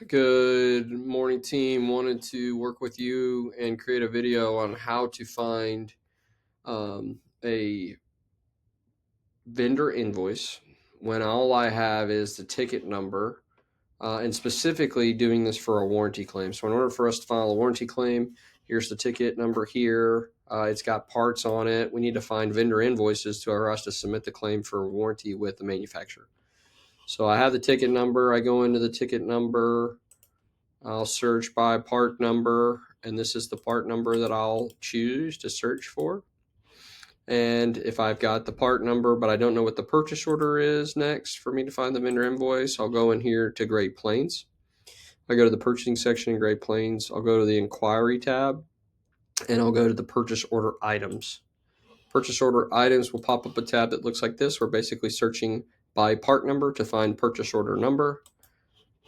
Good morning, team. Wanted to work with you and create a video on how to find a vendor invoice when all I have is the ticket number, and specifically doing this for a warranty claim. So, in order for us to file a warranty claim, here's the ticket number here. It's got parts on it. We need to find vendor invoices to allow us to submit the claim for warranty with the manufacturer. So, I have the ticket number. I go into the ticket number. I'll search by part number, and this is the part number that I'll choose to search for. And if I've got the part number, but I don't know what the purchase order is next for me to find the vendor invoice, I'll go in here to Great Plains. I go to the purchasing section in Great Plains. I'll go to the inquiry tab, and I'll go to the purchase order items. Purchase order items will pop up a tab that looks like this. We're basically searching by part number to find purchase order number.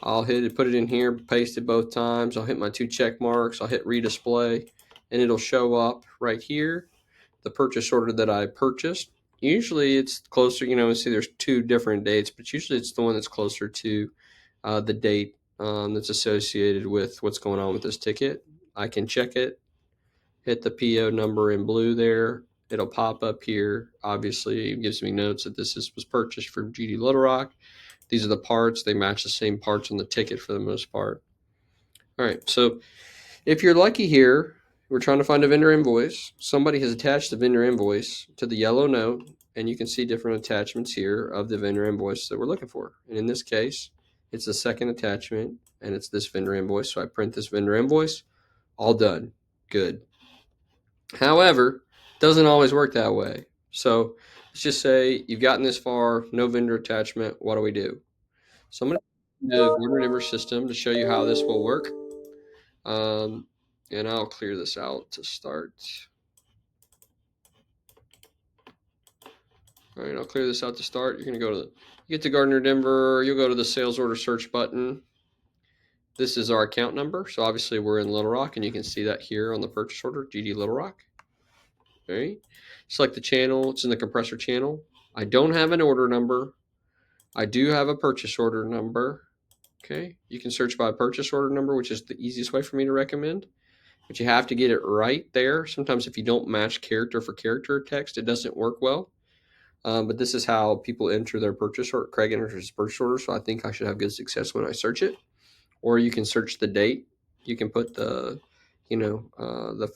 I'll hit it, put it in here, paste it both times. I'll hit my 2 check marks. I'll hit redisplay, and it'll show up right here, the purchase order that I purchased. Usually it's closer, see there's 2 different dates, but usually it's the one that's closer to the date that's associated with what's going on with this ticket. I can check it, hit the PO number in blue there. It'll pop up here. Obviously, it gives me notes that this was purchased from GD Little Rock. These are the parts. They match the same parts on the ticket for the most part. All right, so if you're lucky here, we're trying to find a vendor invoice. Somebody has attached the vendor invoice to the yellow note, and you can see different attachments here of the vendor invoice that we're looking for. And in this case, it's the second attachment, and it's this vendor invoice. So I print this vendor invoice. All done. Good. However, it doesn't always work that way. So let's just say you've gotten this far, no vendor attachment. What do we do? So I'm going to the Gordon River system to show you how this will work. And I'll clear this out to start. All right, I'll clear this out to start. You're going to go to you get to Gardner Denver. You'll go to the sales order search button. This is our account number. So obviously we're in Little Rock, and you can see that here on the purchase order, GD Little Rock. All right. Select the channel. It's in the compressor channel. I don't have an order number. I do have a purchase order number. Okay. You can search by purchase order number, which is the easiest way for me to recommend. But you have to get it right there. Sometimes if you don't match character for character text, it doesn't work well. But this is how people enter their purchase order. Craig enters his purchase order, so I think I should have good success when I search it. Or you can search the date. You can put the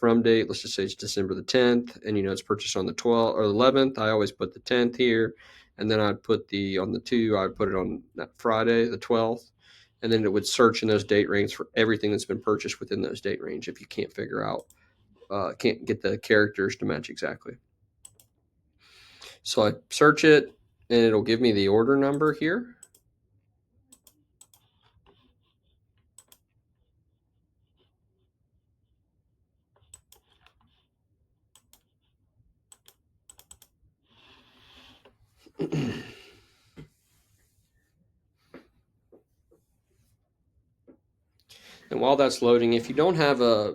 from date. Let's just say it's December the 10th, and it's purchased on the 12th or the 11th. I always put the 10th here, and then I'd put on the 2. I'd put it on that Friday, the 12th, and then it would search in those date range for everything that's been purchased within those date range. If you can't figure out, can't get the characters to match exactly. So I search it, and it'll give me the order number here. And while that's loading, if you don't have a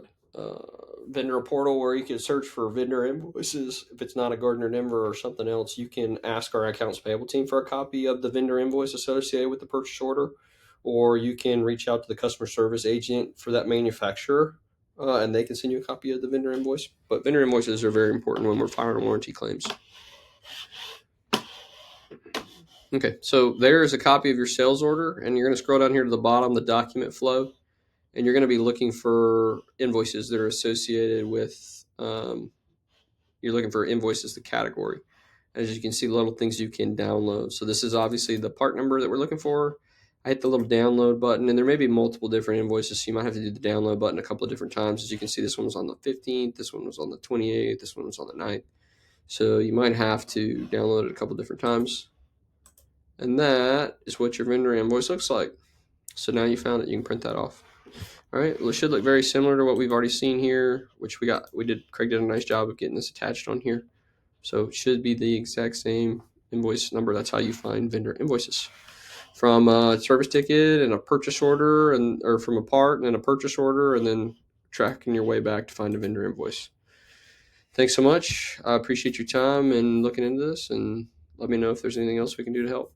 vendor portal where you can search for vendor invoices, if it's not a Gardner Denver or something else, you can ask our accounts payable team for a copy of the vendor invoice associated with the purchase order, or you can reach out to the customer service agent for that manufacturer, and they can send you a copy of the vendor invoice. But vendor invoices are very important when we're filing warranty claims. Okay, so there is a copy of your sales order, and you're going to scroll down here to the bottom, the document flow, and you're going to be looking for invoices that are associated with, you're looking for invoices, the category. As you can see, little things you can download. So this is obviously the part number that we're looking for. I hit the little download button, and there may be multiple different invoices, so you might have to do the download button a couple of different times. As you can see, this one was on the 15th, this one was on the 28th, this one was on the 9th. So you might have to download it a couple of different times. And that is what your vendor invoice looks like. So now you found it, you can print that off. All right, well, it should look very similar to what we've already seen here, which Craig did a nice job of getting this attached on here. So it should be the exact same invoice number. That's how you find vendor invoices. From a service ticket and a purchase order, or from a part and a purchase order, and then tracking your way back to find a vendor invoice. Thanks so much. I appreciate your time and looking into this, and let me know if there's anything else we can do to help.